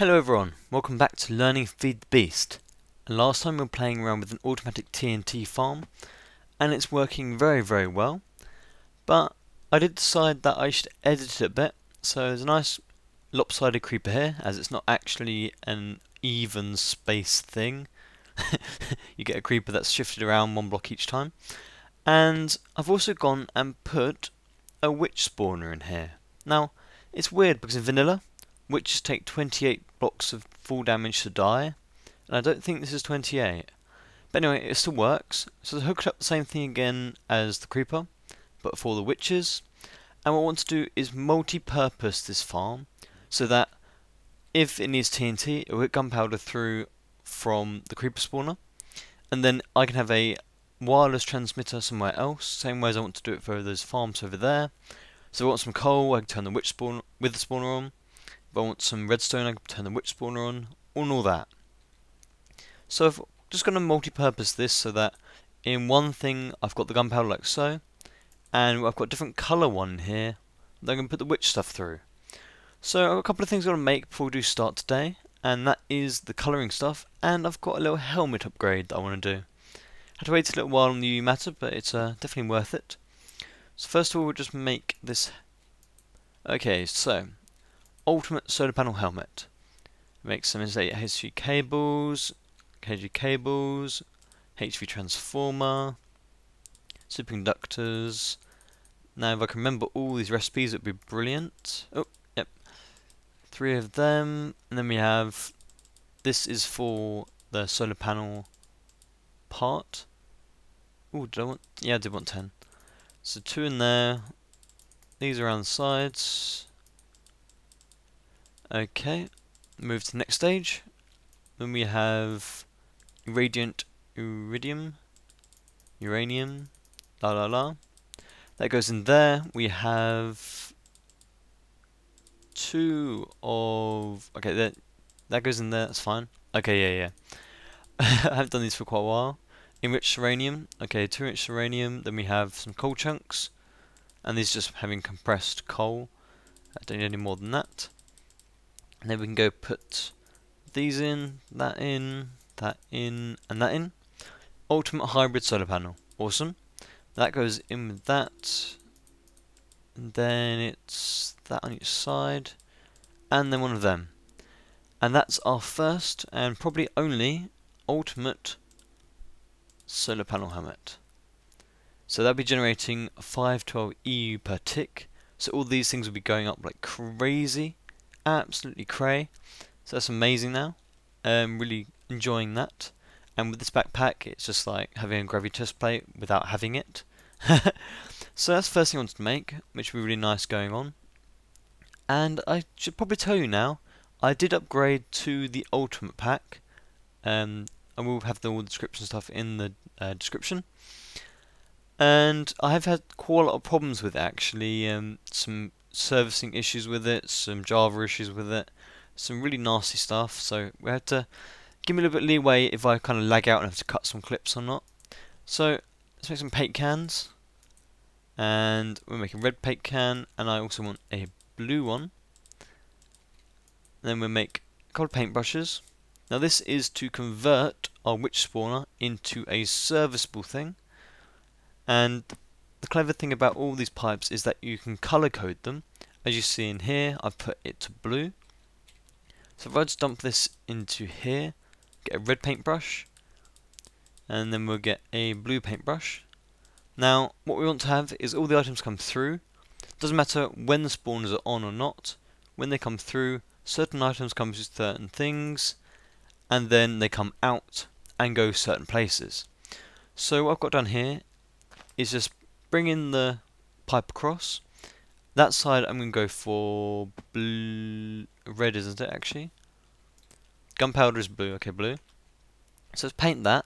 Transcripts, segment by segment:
Hello everyone, welcome back to Learning Feed the Beast. And last time we were playing around with an automatic TNT farm, and it's working very well. But I did decide that I should edit it a bit, so there's a nice lopsided creeper here, as it's not actually an even space thing. You get a creeper that's shifted around one block each time. And I've also gone and put a witch spawner in here. Now, it's weird because in vanilla, witches take 28 blocks of full damage to die, and I don't think this is 28. But anyway, it still works. So I hooked up the same thing again as the creeper, but for the witches. And what I want to do is multi-purpose this farm, so that if it needs TNT, it will hit gunpowder through from the creeper spawner, and then I can have a wireless transmitter somewhere else, same way as I want to do it for those farms over there. So if I want some coal, I can turn the witch spawner with the spawner on. If I want some redstone, I can turn the witch spawner on, and all that. So I'm just going to multi-purpose this so that in one thing I've got the gunpowder like so, and I've got a different colour one here that I'm going to put the witch stuff through. So I've got a couple of things I've got to make before we do start today, and that is the colouring stuff, and I've got a little helmet upgrade that I want to do. Had to wait a little while on the matter, but it's definitely worth it. So first of all, we'll just make this. Okay, so ultimate solar panel helmet. Make some HV cables, KG cables, HV transformer, superconductors. Now, if I can remember all these recipes, it would be brilliant. Oh, yep, 3 of them, and then we have. This is for the solar panel part. Oh, did I want? Yeah, I did want 10. So 2 in there. These around the sides. Okay, move to the next stage. Then we have irradiant uranium, la. That goes in there. We have 2 of. Okay, that goes in there. That's fine. Okay, yeah. I haven't done these for quite a while. Enriched uranium. Okay, 2 enriched uranium. Then we have some coal chunks, and these just having compressed coal. I don't need any more than that. And then we can go put these in, that in, that in, and that in. Ultimate hybrid solar panel. Awesome. That goes in with that. And then it's that on each side. And then one of them. And that's our first and probably only ultimate solar panel helmet. So that'll be generating 512 EU per tick. So all these things will be going up like crazy. Absolutely cray. So that's amazing now. Really enjoying that. And with this backpack, it's just like having a gravity test plate without having it. So that's the first thing I wanted to make, which would be really nice going on. And I should probably tell you now, I did upgrade to the ultimate pack. I will have all the description stuff in the description. And I have had quite a lot of problems with it actually. Some servicing issues with it, some Java issues with it, some really nasty stuff, so we have to give me a little bit of leeway if I kind of lag out and have to cut some clips or not. So let's make some paint cans, and we'll make a red paint can, and I also want a blue one. And then we'll make a couple of paintbrushes. Now this is to convert our witch spawner into a serviceable thing, and the clever thing about all these pipes is that you can colour code them. As you see in here, I've put it to blue. So if I just dump this into here, get a red paintbrush, and then we'll get a blue paintbrush. Now, what we want to have is all the items come through. Doesn't matter when the spawners are on or not. When they come through, certain items come with certain things, and then they come out and go certain places. So what I've got done here is just bring in the pipe across. That side I'm going to go for blue, red isn't it actually? Gunpowder is blue, okay, blue. So let's paint that.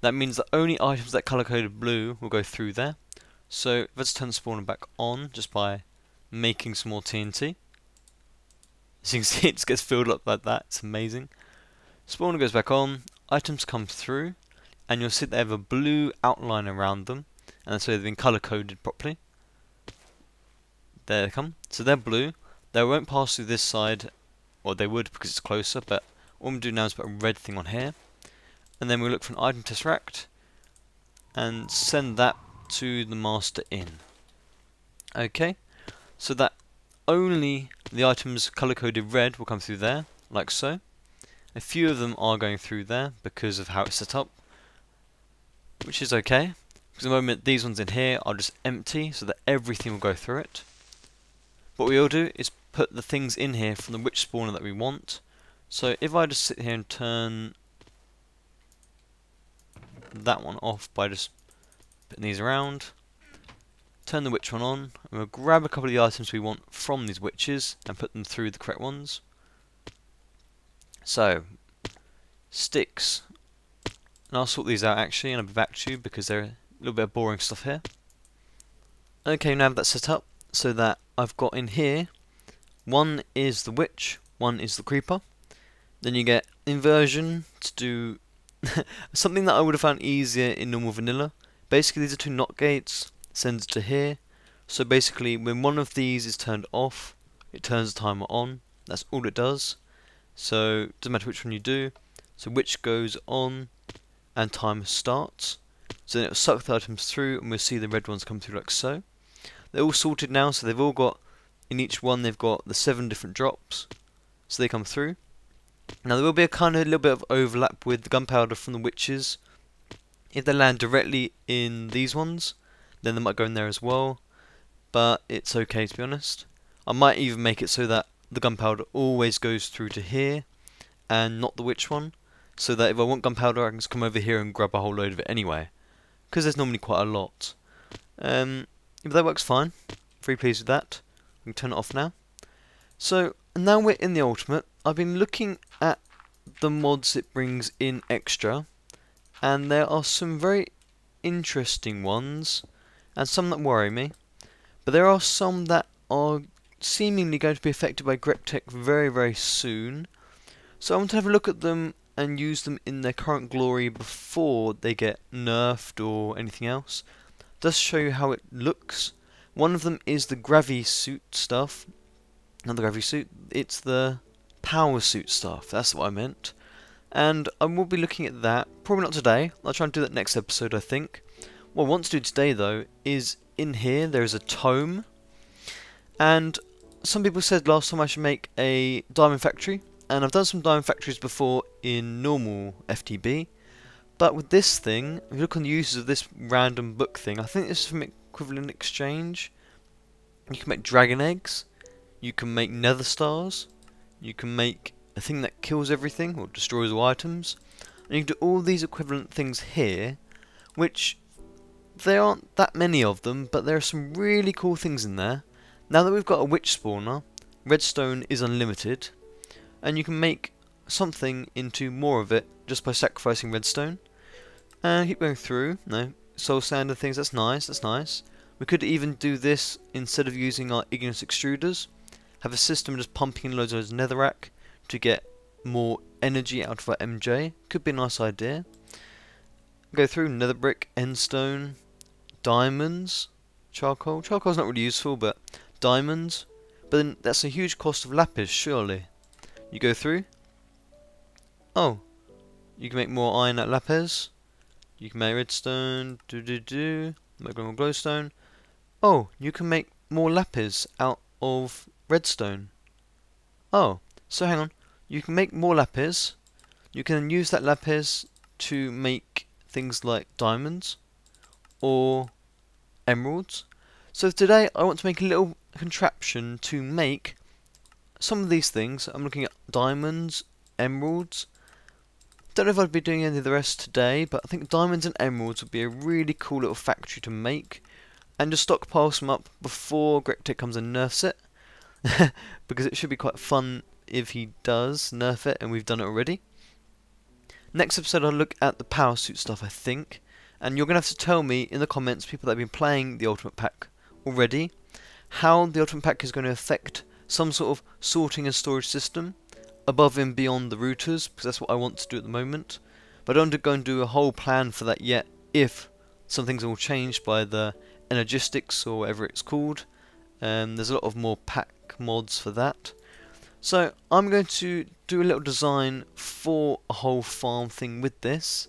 That means that only items that colour coded blue will go through there. So let's turn the spawner back on just by making some more TNT. As you can see, it just gets filled up like that, it's amazing. Spawner goes back on, items come through, and you'll see they have a blue outline around them. And so they've been colour coded properly. There they come. So they're blue. They won't pass through this side or they would because it's closer, but what I'm going to do now is put a red thing on here, and then we'll look for an item tesseract, and send that to the master in. Okay, so that only the items color coded red will come through there, like so. A few of them are going through there because of how it's set up, which is okay. Because at the moment these ones in here are just empty, so that everything will go through it. What we will do is put the things in here from the witch spawner that we want. So if I just sit here and turn that one off by just putting these around, turn the witch one on, and we'll grab a couple of the items we want from these witches and put them through the correct ones. So, sticks, and I'll sort these out actually, and I'll be back to you because they're a little bit of boring stuff here. Okay, now I have that set up so that I've got in here, one is the witch, one is the creeper. Then you get inversion to do something that I would have found easier in normal vanilla. Basically these are two NOT gates, sends it to here. So basically when one of these is turned off, it turns the timer on. That's all it does. So it doesn't matter which one you do. So which goes on and timer starts. So then it will suck the items through and we'll see the red ones come through like so. They're all sorted now, so they've all got, in each one they've got the 7 different drops. So they come through. Now there will be a kind of little bit of overlap with the gunpowder from the witches. If they land directly in these ones, then they might go in there as well. But it's okay to be honest. I might even make it so that the gunpowder always goes through to here and not the witch one. So that if I want gunpowder I can just come over here and grab a whole load of it anyway. Because there's normally quite a lot. If that works fine, very pleased with that. We can turn it off now. So now we're in the ultimate. I've been looking at the mods it brings in extra, and there are some very interesting ones and some that worry me, but there are some that are seemingly going to be affected by GrepTech very soon. So I want to have a look at them and use them in their current glory before they get nerfed or anything else. Just show you how it looks. One of them is the gravity suit stuff. Not the gravity suit, it's the power suit stuff, that's what I meant. And I will be looking at that, probably not today, I'll try and do that next episode I think. What I want to do today though, is in here there is a tome. And some people said last time I should make a diamond factory. And I've done some diamond factories before in normal FTB. But with this thing, if you look on the uses of this random book thing, I think this is from equivalent exchange. You can make dragon eggs, you can make nether stars, you can make a thing that kills everything or destroys all items, and you can do all these equivalent things here, which there aren't that many of them, but there are some really cool things in there. Now that we've got a witch spawner, redstone is unlimited, and you can make something into more of it just by sacrificing redstone. And keep going through. No, soul sand and things, that's nice, that's nice. We could even do this instead of using our igneous extruders. Have a system just pumping in loads of netherrack to get more energy out of our MJ. Could be a nice idea. Go through nether brick, endstone, diamonds, charcoal. Charcoal's not really useful, but diamonds. But then that's a huge cost of lapis, surely. You go through. Oh, you can make more iron at lapis. You can make redstone, make more glowstone. Oh, you can make more lapis out of redstone. Oh, so hang on. You can make more lapis. You can use that lapis to make things like diamonds or emeralds. So today I want to make a little contraption to make some of these things. I'm looking at diamonds, emeralds. Don't know if I'd be doing any of the rest today, but I think diamonds and emeralds would be a really cool little factory to make, and just stockpile some up before GrepTech comes and nerfs it, because it should be quite fun if he does nerf it, and we've done it already. Next episode I'll look at the power suit stuff I think, and you're going to have to tell me in the comments, people that have been playing the Ultimate Pack already, how the Ultimate Pack is going to affect some sort of sorting and storage system above and beyond the routers, because that's what I want to do at the moment. But I don't want to go and do a whole plan for that yet, if some things are all changed by the energistics or whatever it's called. There's a lot of more pack mods for that. So I'm going to do a little design for a whole farm thing with this.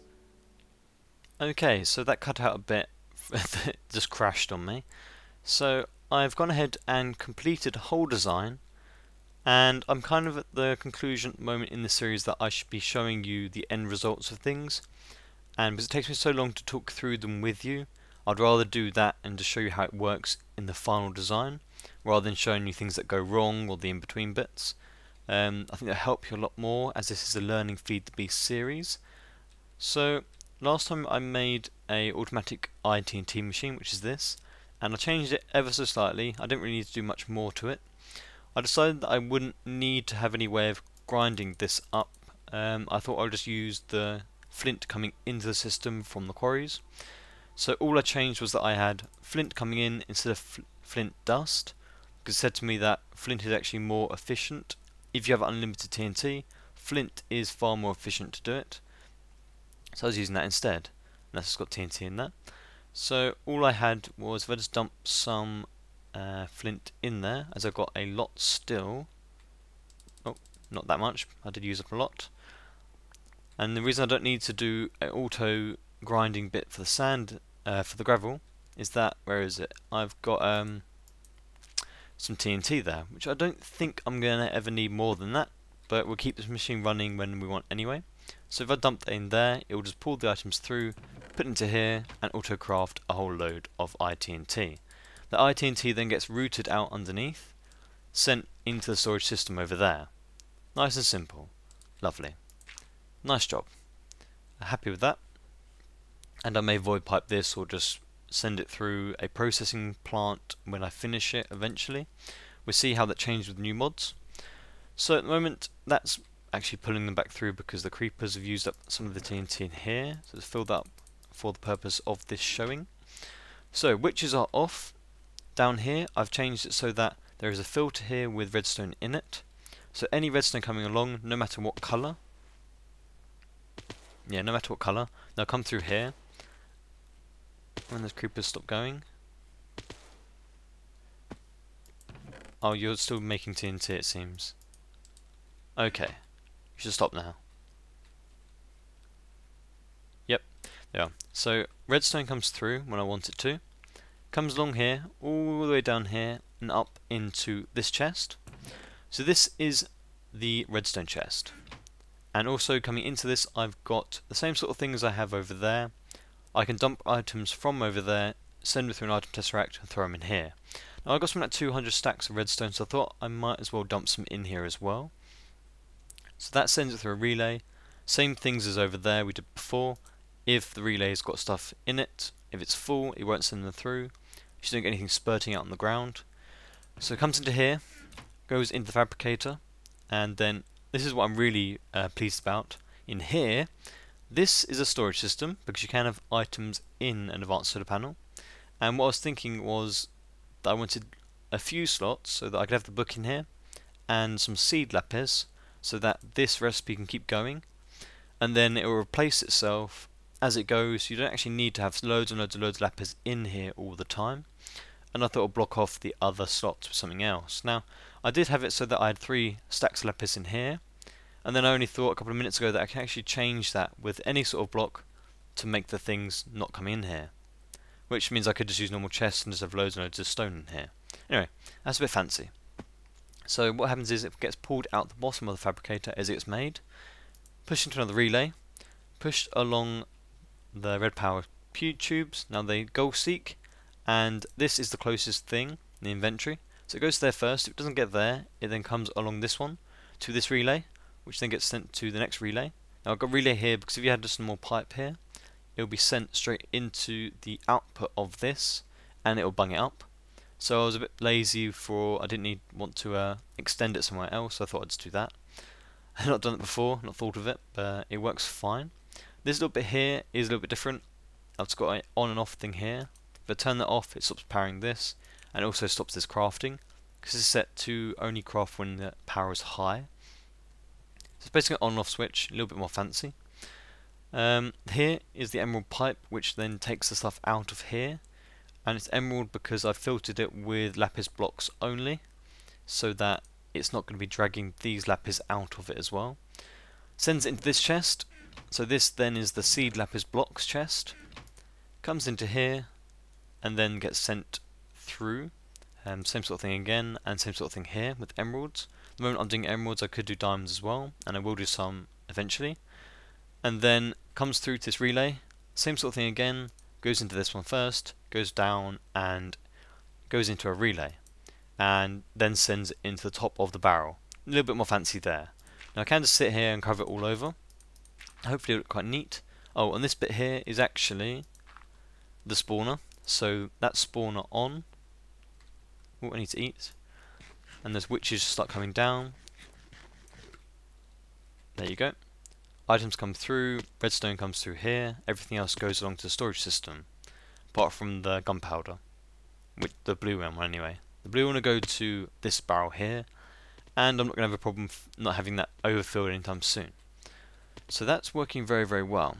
Okay, so that cut out a bit, it just crashed on me. So I've gone ahead and completed a whole design, and I'm kind of at the conclusion moment in the series that I should be showing you the end results of things. And because it takes me so long to talk through them with you, I'd rather do that and just show you how it works in the final design, rather than showing you things that go wrong or the in-between bits. I think that'll help you a lot more, as this is a Learning Feed the Beast series. So last time I made a automatic TNT machine, which is this, and I changed it ever so slightly. I didn't really need to do much more to it. I decided that I wouldn't need to have any way of grinding this up. I thought I would just use the flint coming into the system from the quarries. So all I changed was that I had flint coming in instead of flint dust, because it said to me that flint is actually more efficient. If you have unlimited TNT, flint is far more efficient to do it. So I was using that instead, and that's just got TNT in that. So all I had was, if I just dump some flint in there, as I've got a lot still. Oh, not that much, I did use up a lot. And the reason I don't need to do an auto grinding bit for the sand, for the gravel, is that, where is it? I've got some TNT there, which I don't think I'm going to ever need more than that, but we'll keep this machine running when we want anyway. So if I dump that in there, it will just pull the items through, put into here, and auto-craft a whole load of iTNT. The iTNT then gets routed out underneath, sent into the storage system over there. Nice and simple. Lovely. Nice job. Happy with that. And I may void pipe this or just send it through a processing plant when I finish it eventually. We'll see how that changes with new mods. So at the moment, that's actually pulling them back through because the creepers have used up some of the TNT in here, so it's filled up for the purpose of this showing. So witches are off. Down here I've changed it so that there is a filter here with redstone in it, so any redstone coming along, no matter what colour, no matter what colour, they'll come through here. When those creepers stop going. Oh, you're still making TNT, it seems. Okay, you should stop now. Yep, there are. So redstone comes through when I want it to. Comes along here, all the way down here, and up into this chest. So this is the redstone chest. And also coming into this, I've got the same sort of things I have over there. I can dump items from over there, send them through an item tesseract, and throw them in here. Now I've got something like 200 stacks of redstone, so I thought I might as well dump some in here as well. So that sends it through a relay. Same things as over there we did before. If the relay's got stuff in it, if it's full, it won't send them through. You shouldn't get anything spurting out on the ground. So it comes into here, goes into the fabricator, and then this is what I'm really pleased about. In here, this is a storage system because you can have items in an advanced solar panel. And what I was thinking was that I wanted a few slots so that I could have the book in here and some seed lapis so that this recipe can keep going, and then it will replace itself as it goes. You don't actually need to have loads and loads and loads of lapis in here all the time. And I thought I'd block off the other slots with something else. Now, I did have it so that I had 3 stacks of lapis in here, and then I only thought a couple of minutes ago that I can actually change that with any sort of block to make the things not come in here. Which means I could just use normal chests and just have loads and loads of stone in here. Anyway, that's a bit fancy. So what happens is it gets pulled out the bottom of the fabricator as it gets made, pushed into another relay, pushed along the red power tubes. Now they goal seek, and this is the closest thing in the inventory. So it goes there first. If it doesn't get there, it then comes along this one to this relay, which then gets sent to the next relay. Now I've got relay here because if you had just a normal pipe here, it will be sent straight into the output of this, and it will bung it up. So I was a bit lazy I didn't want to extend it somewhere else, so I thought I'd just do that. I've not done it before, not thought of it, but it works fine. This little bit here is a little bit different. I've just got an on and off thing here. If I turn that off, it stops powering this, and it also stops this crafting, because it's set to only craft when the power is high. So it's basically an on and off switch, a little bit more fancy. Here is the emerald pipe, which then takes the stuff out of here, and it's emerald because I've filtered it with lapis blocks only, so that it's not going to be dragging these lapis out of it as well. Sends it into this chest. So this then is the seed lapis blocks chest. Comes into here and then gets sent through. Same sort of thing again, and same sort of thing here with emeralds. The moment I'm doing emeralds, I could do diamonds as well, and I will do some eventually. And then comes through to this relay. Same sort of thing again. Goes into this one first, goes down, and goes into a relay, and then sends it into the top of the barrel. A little bit more fancy there. Now I can just sit here and cover it all over. Hopefully it'll look quite neat. Oh, and this bit here is actually the spawner. So that spawner on. Oh, I need to eat. And those witches start coming down. There you go. Items come through, redstone comes through here, everything else goes along to the storage system. Apart from the gunpowder. With the blue one anyway. The blue one will go to this barrel here. And I'm not going to have a problem not having that overfilled anytime soon. So that's working very, very well.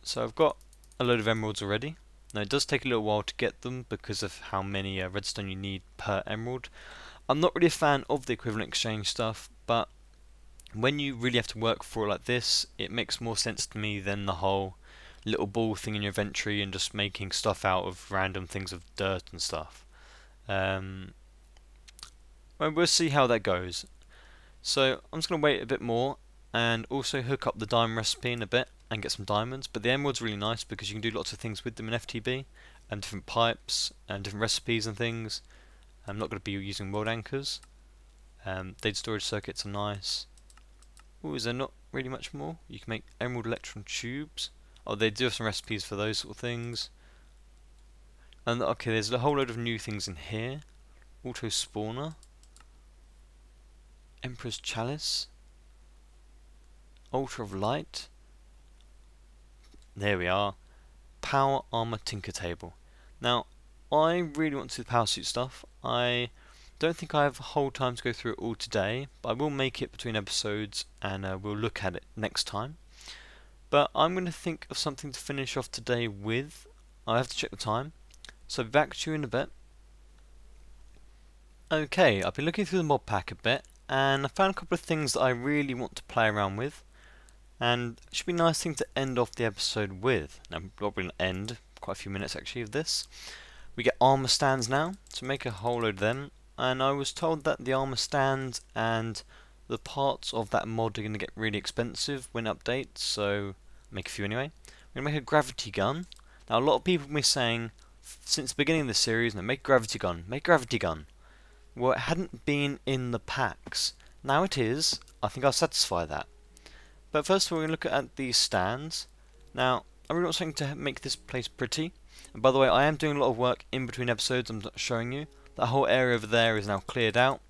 So I've got a load of emeralds already. Now it does take a little while to get them because of how many redstone you need per emerald. I'm not really a fan of the equivalent exchange stuff, but when you really have to work for it like this, it makes more sense to me than the whole little ball thing in your inventory and just making stuff out of random things of dirt and stuff. Well, we'll see how that goes. So I'm just going to wait a bit more and also hook up the diamond recipe in a bit and get some diamonds. But the emerald's really nice because you can do lots of things with them in FTB, and different pipes and different recipes and things. I'm not going to be using world anchors. Data storage circuits are nice. Oh, is there not really much more? You can make emerald electron tubes. Oh, they do have some recipes for those sort of things. And okay, there's a whole load of new things in here. Auto spawner. Emperor's chalice. Altar of light. There we are. Power armor tinker table. Now, I really want to do the power suit stuff. I don't think I have a whole time to go through it all today, but I will make it between episodes and we'll look at it next time. But I'm going to think of something to finish off today with. I have to check the time. So back to you in a bit. Okay, I've been looking through the mod pack a bit and I found a couple of things that I really want to play around with. And it should be a nice thing to end off the episode with. Now, probably going to end quite a few minutes actually of this. We get armor stands now, so make a whole load of them. And I was told that the armor stands and the parts of that mod are going to get really expensive when updates, so make a few anyway. We're going to make a gravity gun. Now, a lot of people have been saying since the beginning of the series, no, make a gravity gun, make a gravity gun. Well, it hadn't been in the packs. Now it is. I think I'll satisfy that. But first of all, we're going to look at these stands. Now, I really want something to make this place pretty. And by the way, I am doing a lot of work in between episodes. I'm showing you. That whole area over there is now cleared out,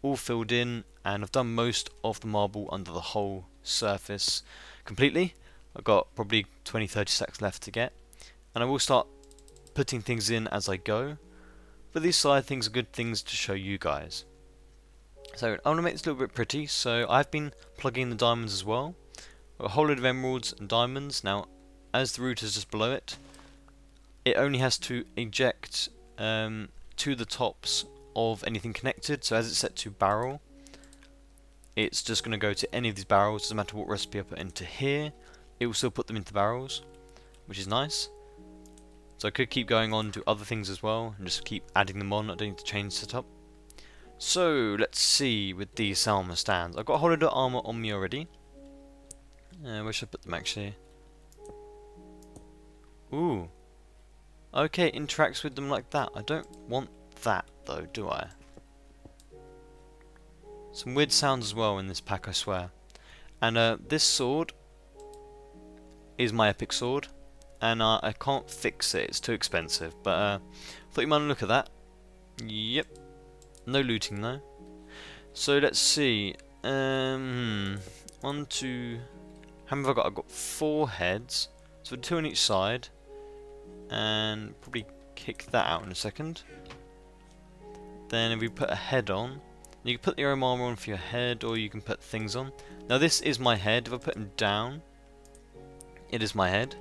all filled in, and I've done most of the marble under the whole surface completely. I've got probably 20-30 stacks left to get. And I will start putting things in as I go. But these side things are good things to show you guys. So I want to make this a little bit pretty, so I've been plugging in the diamonds as well. Got a whole load of emeralds and diamonds. Now, as the router's just below it, it only has to eject to the tops of anything connected. So as it's set to barrel, it's just going to go to any of these barrels. Doesn't matter what recipe I put into here, it will still put them into barrels, which is nice. So I could keep going on to other things as well and just keep adding them on. I don't need to change setup. So let's see with these armor stands. I've got a whole load of armor on me already. Where should I put them actually? Ooh. Okay, interacts with them like that. I don't want that though, do I? Some weird sounds as well in this pack, I swear. And this sword is my epic sword. And I can't fix it, it's too expensive. But thought you might look at that. Yep. No looting though. So let's see. 1, 2. How many have I got? I've got 4 heads. So 2 on each side. And probably kick that out in a second. Then if we put a head on, you can put your own armor on for your head, or you can put things on. Now this is my head. If I put him down, it is my head.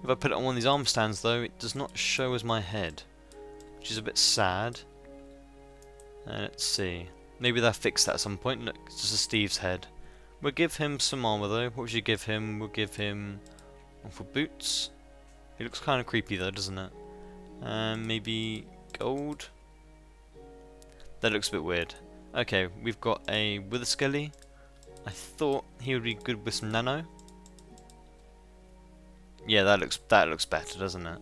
If I put it on one of these arm stands though, it does not show as my head, which is a bit sad. Let's see. Maybe they'll fix that at some point. Look, it's just a Steve's head. We'll give him some armor though. What would you give him? We'll give him one for boots. He looks kind of creepy though, doesn't it? Maybe gold. That looks a bit weird. Okay, we've got a Wither Skelly. I thought he would be good with some nano. Yeah, that looks better, doesn't it?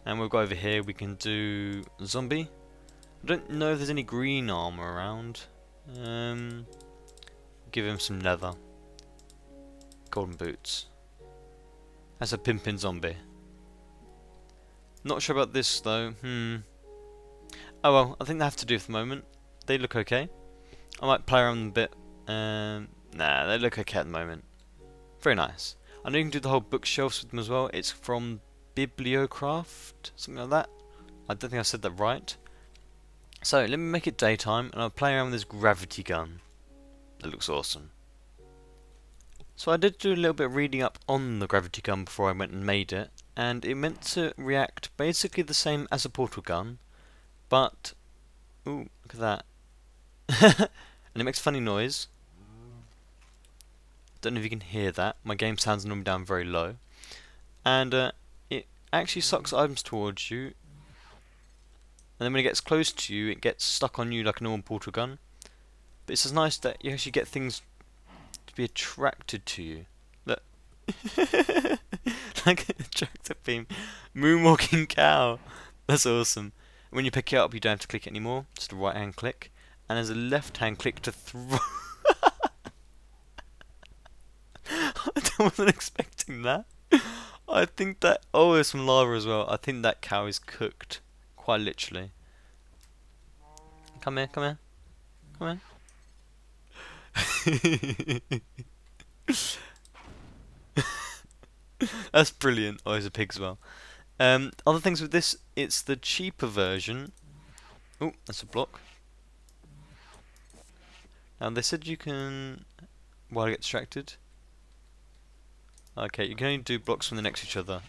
And we'll go over here. We can do zombie. I don't know if there's any green armor around. Give him some leather. Golden boots. That's a pimpin' zombie. Not sure about this though. Oh well, I think they have to do for the moment. They look okay. I might play around them a bit. Nah, they look okay at the moment. Very nice. I know you can do the whole bookshelves with them as well. It's from Bibliocraft, something like that. I don't think I said that right. So let me make it daytime, and I'll play around with this gravity gun. That looks awesome. So I did do a little bit of reading up on the gravity gun before I went and made it, and it meant to react basically the same as a portal gun, but ooh, look at that. And it makes a funny noise. Don't know if you can hear that. My game sounds normally down very low. And it actually sucks items towards you. And then when it gets close to you, it gets stuck on you like a normal portal gun. But it's just nice that you actually get things to be attracted to you. Look. Like an attractor beam. Moonwalking cow. That's awesome. When you pick it up, you don't have to click it anymore. Just a right hand click. And there's a left hand click to throw. I wasn't expecting that. I think that... Oh, there's some lava as well. I think that cow is cooked. Quite literally. Come here, come here. Come here. That's brilliant. Oh, there's a pig as well. Other things with this, it's the cheaper version. Oh, that's a block. Now they said you can... While I get distracted. Okay, you can only do blocks from the next to each other.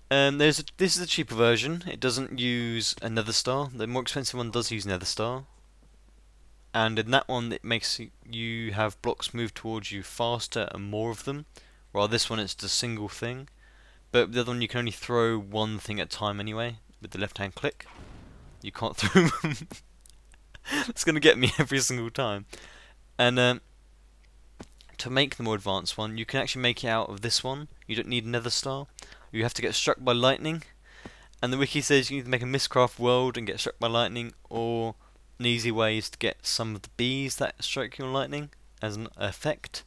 This is the cheaper version. It doesn't use a nether star. The more expensive one does use nether star. And in that one, it makes you have blocks move towards you faster and more of them. While this one, it's just a single thing. But the other one, you can only throw one thing at a time anyway, with the left-hand click. You can't throw them. It's going to get me every single time. And to make the more advanced one, you can actually make it out of this one. You don't need another star. You have to get struck by lightning. And the wiki says you need to make a Mistcraft world and get struck by lightning, or an easy way is to get some of the bees that strike you on lightning as an effect.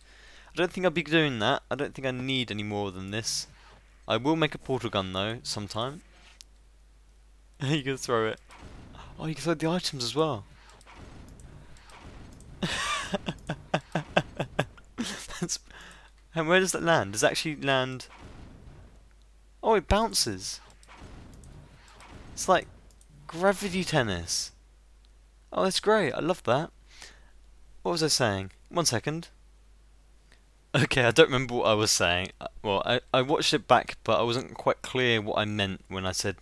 I don't think I'll be doing that. I don't think I need any more than this. I will make a portal gun though, sometime. You can throw it. Oh, you can throw the items as well. And where does that land? Does it actually land... Oh, it bounces. It's like gravity tennis. Oh, that's great. I love that. What was I saying? 1 second. Okay, I don't remember what I was saying. Well, I watched it back, but I wasn't quite clear what I meant when I said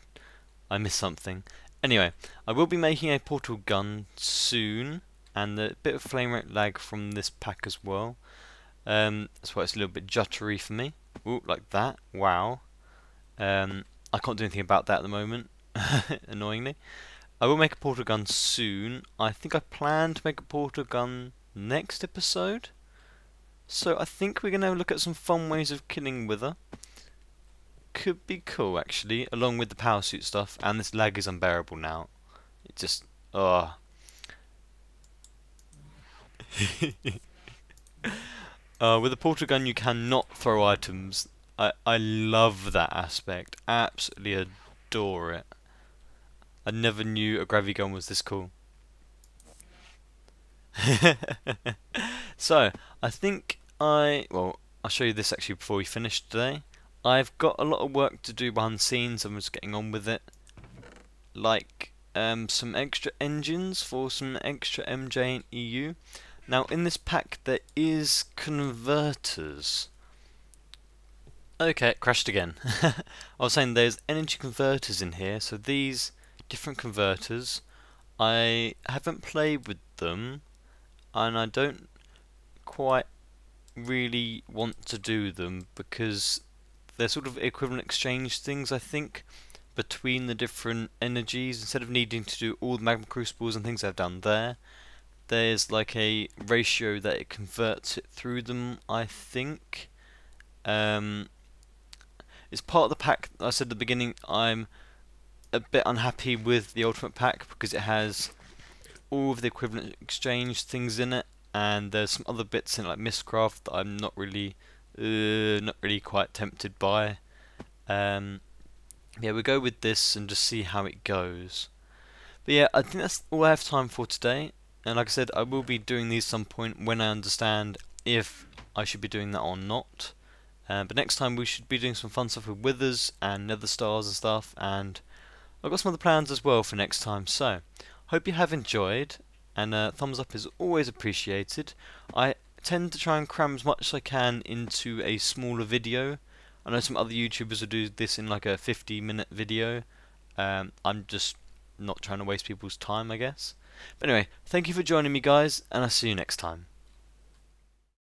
I missed something. Anyway, I will be making a portal gun soon, and a bit of frame rate lag from this pack as well. That's why it's a little bit juttery for me. Ooh, like that. Wow. I can't do anything about that at the moment, annoyingly. I will make a portal gun soon. I think I plan to make a portal gun next episode. So I think we're going to have a look at some fun ways of killing Wither. Could be cool, actually, along with the power suit stuff. And this lag is unbearable now. It just... Oh. With a portal gun you cannot throw items. I love that aspect. Absolutely adore it. I never knew a gravity gun was this cool. So, I think well, I'll show you this actually before we finish today. I've got a lot of work to do behind the scenes. I'm just getting on with it. Like, some extra engines for some extra MJ and EU. Now, in this pack there is converters. Okay, it crashed again. I was saying there's energy converters in here, so these different converters I haven't played with them, and I don't quite really want to do them because they're sort of equivalent exchange things, I think, between the different energies. Instead of needing to do all the magma crucibles and things I've done there, there's like a ratio that it converts it through them, I think. Um, it's part of the pack. I said at the beginning, I'm a bit unhappy with the ultimate pack because it has all of the equivalent exchange things in it, and there's some other bits in it like Mistcraft that I'm not really quite tempted by. Um, yeah, we'll go with this and just see how it goes. But yeah, I think that's all I have time for today. And like I said, I will be doing these some point when I understand if I should be doing that or not. But next time we should be doing some fun stuff with withers and nether stars and stuff, and I've got some other plans as well for next time. So, hope you have enjoyed, and thumbs up is always appreciated. I tend to try and cram as much as I can into a smaller video. I know some other YouTubers will do this in like a 50-minute video. I'm just not trying to waste people's time, I guess. But anyway, thank you for joining me, guys, and I'll see you next time.